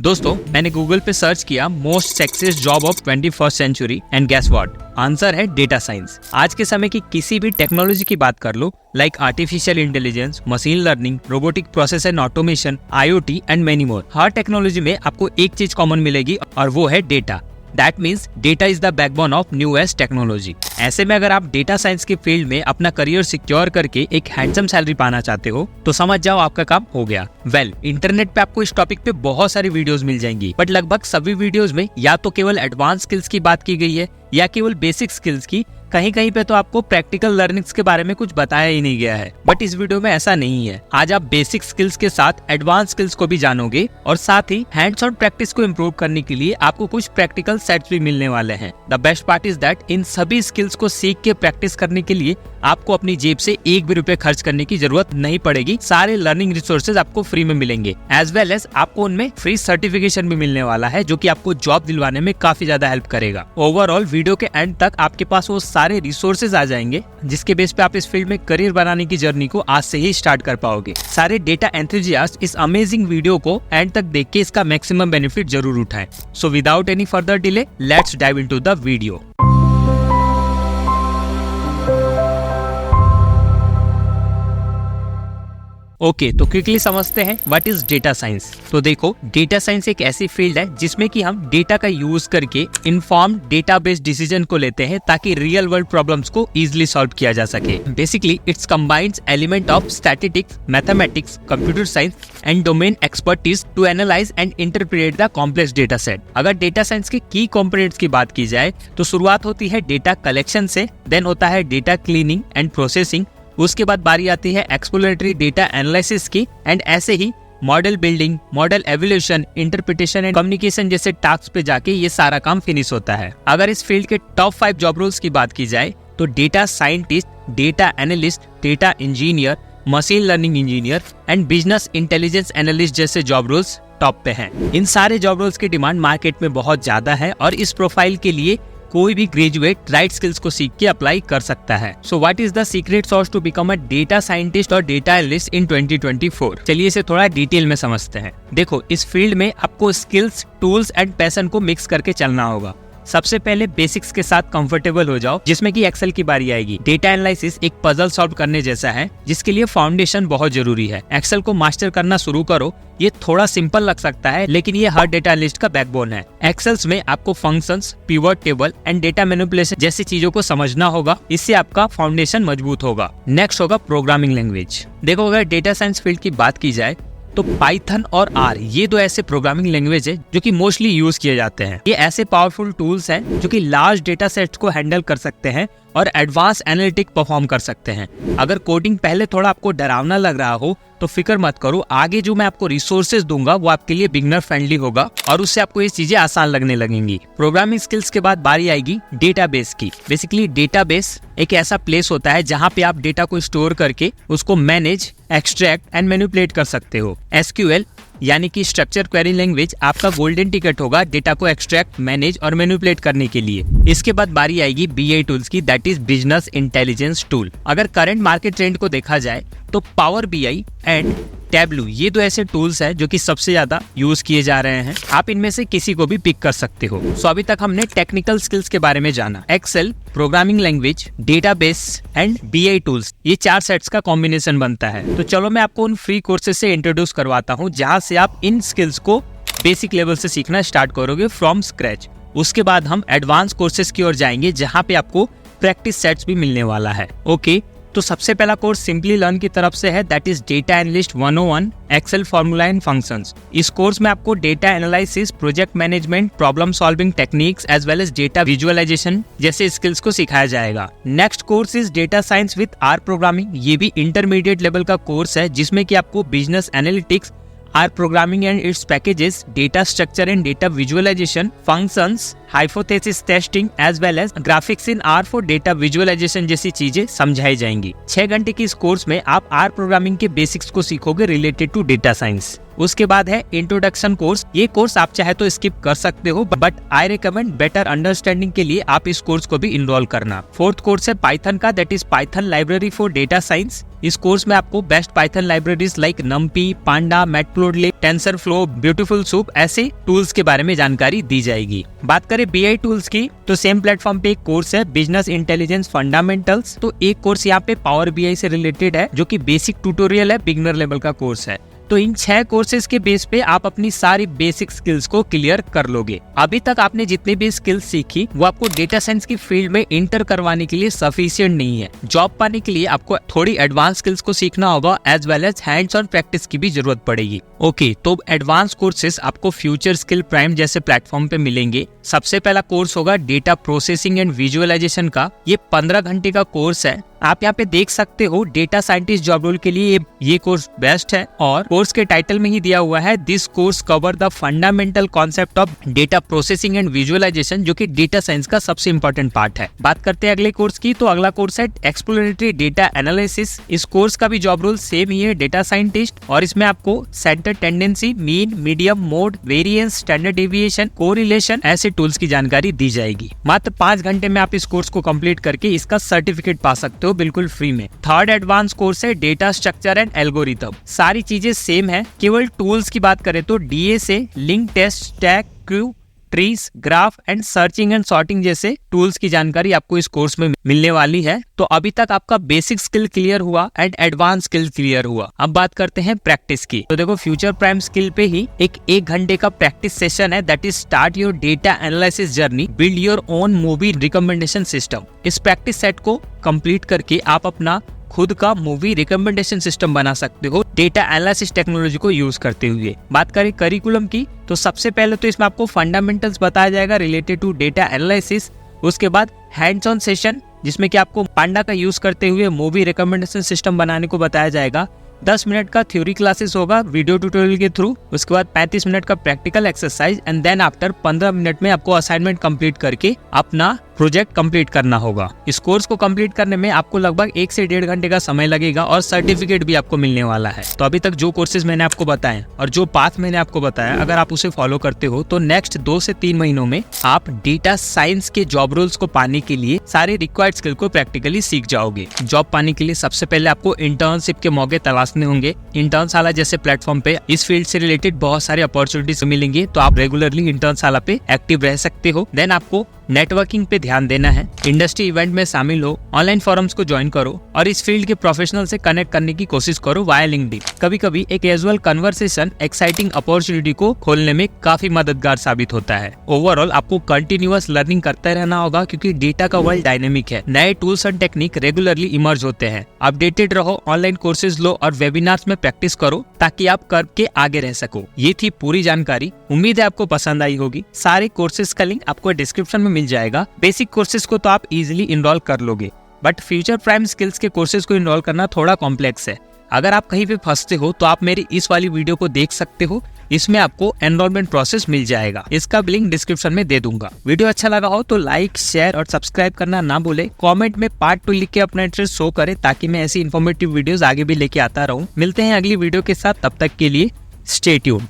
दोस्तों, मैंने गूगल पे सर्च किया most sexiest job of 21st century and guess what, answer है डेटा साइंस। आज के समय की किसी भी टेक्नोलॉजी की बात कर लो, like artificial intelligence, machine learning, robotic process and automation, IoT and many more. हर टेक्नोलॉजी में आपको एक चीज कॉमन मिलेगी और वो है data. That means data is the backbone of newest technology। ऐसे में अगर आप डेटा साइंस के फील्ड में अपना करियर सिक्योर करके एक हैंडसम सैलरी पाना चाहते हो तो समझ जाओ आपका काम हो गया। इंटरनेट पे आपको इस टॉपिक पे बहुत सारी वीडियोस मिल जाएंगी, बट लगभग सभी वीडियोस में या तो केवल एडवांस स्किल्स की बात की गई है या केवल बेसिक स्किल्स की। कहीं कहीं पे तो आपको प्रैक्टिकल लर्निंग्स के बारे में कुछ बताया ही नहीं गया है, बट इस वीडियो में ऐसा नहीं है। आज आप बेसिक स्किल्स के साथ एडवांस स्किल्स को भी जानोगे और साथ ही हैंड्स ऑन प्रैक्टिस को इम्प्रूव करने के लिए आपको कुछ प्रैक्टिकल सेट्स भी मिलने वाले हैं। The best part is that in सभी स्किल्स को सीख के प्रैक्टिस करने के लिए आपको अपनी जेब से एक भी रुपए खर्च करने की जरूरत नहीं पड़ेगी। सारे लर्निंग रिसोर्सेज आपको फ्री में मिलेंगे, एज वेल एज आपको उनमें फ्री सर्टिफिकेशन भी मिलने वाला है, जो कि आपको जॉब दिलवाने में काफी ज्यादा हेल्प करेगा। ओवरऑल वीडियो के एंड तक आपके पास वो सारे रिसोर्सेज आ जाएंगे जिसके बेस पे आप इस फील्ड में करियर बनाने की जर्नी को आज से ही स्टार्ट कर पाओगे। सारे डेटा एंथुसियास्ट इस अमेजिंग वीडियो को एंड तक देख के इसका मैक्सिमम बेनिफिट जरूर उठाएं। So without any further delay, let's dive into the video. Okay, तो क्विकली समझते हैं व्हाट इज डेटा साइंस। तो देखो, डेटा साइंस एक ऐसी फील्ड है जिसमें कि हम डेटा का यूज करके इन्फॉर्म्ड डेटाबेस डिसीजन को लेते हैं ताकि रियल वर्ल्ड प्रॉब्लम्स को इजीली सॉल्व किया जा सके। Basically it's combines element of statistics, mathematics, computer science and domain expertise to analyse and interpret the complex data set. अगर डेटा साइंस के की कंपोनेंट्स की बात की जाए तो शुरुआत होती है डेटा कलेक्शन से, देन होता है डेटा क्लीनिंग एंड प्रोसेसिंग, उसके बाद बारी आती है एक्सप्लोरेटरी डेटा एनालिसिस की, एंड ऐसे ही model building, model evolution, interpretation and communication जैसे टास्क पे जाके ये सारा काम फिनिश होता है। अगर इस फील्ड के टॉप 5 जॉब रोल्स की बात की जाए तो data scientist, data analyst, data engineer, machine learning engineer and business intelligence analyst जैसे जॉब रोल्स टॉप पे हैं। इन सारे जॉब रोल्स की डिमांड मार्केट में बहुत ज्यादा है और इस प्रोफाइल के लिए कोई भी ग्रेजुएट राइट स्किल्स को सीख के अप्लाई कर सकता है। So what is the secret सॉर्स to become a data scientist और डेटा एनालिस्ट इन 2024? चलिए इसे थोड़ा डिटेल में समझते हैं। देखो, इस फील्ड में आपको स्किल्स, टूल्स एंड पैशन को मिक्स करके चलना होगा। सबसे पहले बेसिक्स के साथ कंफर्टेबल हो जाओ, जिसमें कि एक्सेल की बारी आएगी। डेटा एनालिसिस एक पजल सॉल्व करने जैसा है जिसके लिए फाउंडेशन बहुत जरूरी है। एक्सेल को मास्टर करना शुरू करो। ये थोड़ा सिंपल लग सकता है लेकिन ये हर डेटा एनालिस्ट का बैकबोन है। एक्सेल्स में आपको functions, pivot table and data manipulation जैसी चीजों को समझना होगा, इससे आपका फाउंडेशन मजबूत होगा। नेक्स्ट होगा प्रोग्रामिंग लैंग्वेज। देखो, अगर डेटा साइंस फील्ड की बात की जाए तो पाइथन और R ये दो ऐसे प्रोग्रामिंग लैंग्वेज है जो कि मोस्टली यूज किए जाते हैं। ये ऐसे पावरफुल टूल्स हैं जो कि लार्ज डेटा सेट्स को हैंडल कर सकते हैं और एडवांस एनालिटिक परफॉर्म कर सकते हैं। अगर कोडिंग पहले थोड़ा आपको डरावना लग रहा हो तो फिक्र मत करो, आगे जो मैं आपको रिसोर्सेज दूंगा वो आपके लिए बिगनर फ्रेंडली होगा और उससे आपको ये चीजें आसान लगने लगेंगी। प्रोग्रामिंग स्किल्स के बाद बारी आएगी डेटाबेस की। बेसिकली डेटाबेस एक ऐसा प्लेस होता है जहाँ पे आप डेटा को स्टोर करके उसको मैनेज, एक्सट्रैक्ट एंड मैनिपुलेट कर सकते हो। SQL यानी कि स्ट्रक्चर क्वेरी लैंग्वेज आपका गोल्डन टिकट होगा डेटा को एक्सट्रैक्ट, मैनेज और मैनिपुलेट करने के लिए। इसके बाद बारी आएगी BI टूल्स की, that is business intelligence tool. अगर करंट मार्केट ट्रेंड को देखा जाए तो पावर BI एंड टैबलू ये दो ऐसे टूल्स हैं जो कि सबसे ज्यादा यूज किए जा रहे हैं। आप इनमें से किसी को भी पिक कर सकते हो। सो अभी तक हमने टेक्निकल स्किल्स के बारे में जाना। Excel, programming language, database and BI tools, ये 4 सेट्स का कॉम्बिनेशन बनता है। तो चलो मैं आपको उन फ्री कोर्सेज से इंट्रोड्यूस करवाता हूँ जहाँ से आप इन स्किल्स को बेसिक लेवल से सीखना स्टार्ट करोगे फ्रॉम स्क्रैच। उसके बाद हम एडवांस कोर्सेज की ओर जाएंगे जहाँ पे आपको प्रैक्टिस सेट्स भी मिलने वाला है। ओके, तो सबसे पहला कोर्स सिंपली लर्न की तरफ से है, that is data analyst 101 Excel formula and functions. इस कोर्स में आपको data analysis, project management, problem solving techniques as well as data visualisation जैसे स्किल्स को सिखाया जाएगा। Next course is data science with R programming. ये भी इंटरमीडिएट लेवल का कोर्स है जिसमें कि आपको business analytics, R programming and its packages, data structure and data visualization, functions, hypothesis testing as well as graphics in R for data visualization जैसी चीजें समझाई जाएंगी। 6 घंटे की इस कोर्स में आप R प्रोग्रामिंग के बेसिक्स को सीखोगे रिलेटेड टू डेटा साइंस। उसके बाद है इंट्रोडक्शन कोर्स। ये कोर्स आप चाहे तो स्किप कर सकते हो, but I recommend better understanding के लिए आप इस कोर्स को भी इनरोल करना। 4th कोर्स है पाइथन का, that is Python library for data science. इस कोर्स में आपको बेस्ट पाइथन लाइब्रेरीज लाइक नमपी, पांडा, मैटप्लोटलिब, टेंसरफ्लो, ब्यूटीफुल सूप ऐसे टूल्स के बारे में जानकारी दी जाएगी। बात करें BI टूल्स की तो सेम प्लेटफॉर्म पे एक कोर्स है बिजनेस इंटेलिजेंस फंडामेंटल्स। तो एक कोर्स यहाँ पे पावर BI से रिलेटेड है जो कि बेसिक ट्यूटोरियल है, बिगिनर लेवल का कोर्स है। तो इन 6 कोर्सेज के बेस पे आप अपनी सारी बेसिक स्किल्स को क्लियर कर लोगे। अभी तक आपने जितनी भी स्किल्स सीखी वो आपको डेटा साइंस की फील्ड में इंटर करवाने के लिए सफिशिएंट नहीं है। जॉब पाने के लिए आपको थोड़ी एडवांस स्किल्स को सीखना होगा as well as hands on practice की भी जरूरत पड़ेगी। ओके, तो एडवांस कोर्सेज आपको फ्यूचर स्किल प्राइम जैसे प्लेटफॉर्म पे मिलेंगे। सबसे पहला कोर्स होगा डेटा प्रोसेसिंग एंड विजुअलाइजेशन का। ये 15 घंटे का कोर्स है। आप यहाँ पे देख सकते हो डेटा साइंटिस्ट जॉब रोल के लिए ये कोर्स बेस्ट है और कोर्स के टाइटल में ही दिया हुआ है this course cover the fundamental concept of data processing and visualisation, जो कि डेटा साइंस का सबसे इंपॉर्टेंट पार्ट है। बात करते हैं अगले कोर्स की, तो अगला कोर्स है एक्सप्लोरेटरी डेटा एनालिसिस। इस कोर्स का भी जॉब रोल सेम ही है, डेटा साइंटिस्ट, और इसमें आपको centre tendency, mean, medium, mode, variance, standard deviation, correlation ऐसे टूल्स की जानकारी दी जाएगी। मात्र 5 घंटे में आप इस कोर्स को कंप्लीट करके इसका सर्टिफिकेट पा सकते हो बिल्कुल फ्री में। थर्ड एडवांस कोर्स है डेटा स्ट्रक्चर एंड एल्गोरिथम। सारी चीजें सेम है, केवल टूल्स की बात करें तो DSA, linked list, stack, queue, trees, graph and searching and sorting जैसे टूल्स की जानकारी आपको इस कोर्स में मिलने वाली है। तो अभी तक आपका बेसिक स्किल क्लियर हुआ एंड एडवांस स्किल क्लियर हुआ। अब बात करते हैं प्रैक्टिस की। तो देखो फ्यूचर प्राइम स्किल पे ही एक घंटे का प्रैक्टिस सेशन है, that is start your data analysis journey, build your own movie recommendation system. इस प्रैक्टिस सेट को कंप्लीट करके आप अपना खुद का मूवी रिकमेंडेशन सिस्टम बना सकते हो डेटा एनालिसिस टेक्नोलॉजी को यूज करते हुए। बात करें करिकुलम की तो सबसे पहले तो इसमें आपको फंडामेंटल्स बताया जाएगा रिलेटेड टू डेटा एनालिसिस। उसके बाद हैंड्स ऑन सेशन जिसमें कि आपको पांडा का यूज करते हुए मूवी रिकमेंडेशन सिस्टम बनाने को बताया जाएगा। 10 मिनट का थ्योरी क्लासेस होगा वीडियो ट्यूटोरियल के थ्रू। उसके बाद 35 मिनट का practical exercise and then after 15 minute में आपको असाइनमेंट कंप्लीट करके अपना प्रोजेक्ट कंप्लीट करना होगा। इस कोर्स को कंप्लीट करने में आपको लगभग 1 से 1.5 घंटे का समय लगेगा और सर्टिफिकेट भी आपको मिलने वाला है। तो अभी तक जो कोर्सेज मैंने आपको बताए और जो पाथ मैंने आपको बताया, अगर आप उसे फॉलो करते हो तो नेक्स्ट 2 से 3 महीनों में आप डेटा साइंस के जॉब रोल्स को पाने के लिए सारे रिक्वायर्ड स्किल को प्रैक्टिकली सीख जाओगे। जॉब पाने के लिए सबसे पहले आपको इंटर्नशिप के मौके तलाशने होंगे। इंटर्नशाला जैसे प्लेटफॉर्म पे इस फील्ड से रिलेटेड बहुत सारे अपॉर्चुनिटीज मिलेंगे, तो आप रेगुलरली इंटर्नशाला पे एक्टिव रह सकते हो। देन आपको नेटवर्किंग पे ध्यान देना है, इंडस्ट्री इवेंट में शामिल हो, ऑनलाइन फोरम्स को ज्वाइन करो और इस फील्ड के प्रोफेशनल से कनेक्ट करने की कोशिश करो वाया लिंक्डइन। कभी कभी एक कैजुअल कन्वर्सेशन एक्साइटिंग अपॉर्चुनिटी को खोलने में काफी मददगार साबित होता है। ओवरऑल आपको कंटिन्यूअस लर्निंग करते रहना होगा क्योंकि डेटा का वर्ल्ड डायनेमिक है। नए tools and technique regularly emerge होते हैं। अपडेटेड रहो, ऑनलाइन कोर्सेज लो और वेबिनार्स में प्रैक्टिस करो ताकि आप कर्व के आगे रह सको। ये थी पूरी जानकारी, उम्मीद है आपको पसंद आई होगी। सारे कोर्सेज का लिंक आपको डिस्क्रिप्शन में मिल जाएगा। बेसिक कोर्सेज को तो आप इजीली इनरोल कर लोगे, बट फ्यूचर प्राइम स्किल्स के कोर्सेज को इनरोल करना थोड़ा कॉम्प्लेक्स है। अगर आप कहीं पे फंसते हो तो आप मेरी इस वाली वीडियो को देख सकते हो, इसमें आपको एनरोलमेंट प्रोसेस मिल जाएगा। इसका लिंक डिस्क्रिप्शन में दे दूंगा। वीडियो अच्छा लगा हो तो लाइक, शेयर और सब्सक्राइब करना ना भूले। कमेंट में पार्ट 2 लिख के अपना इंटरेस्ट शो करें ताकि मैं ऐसी इन्फॉर्मेटिव वीडियोस आगे भी लेके आता रहूं। मिलते हैं अगली वीडियो के साथ, तब तक के लिए स्टे ट्यून्ड।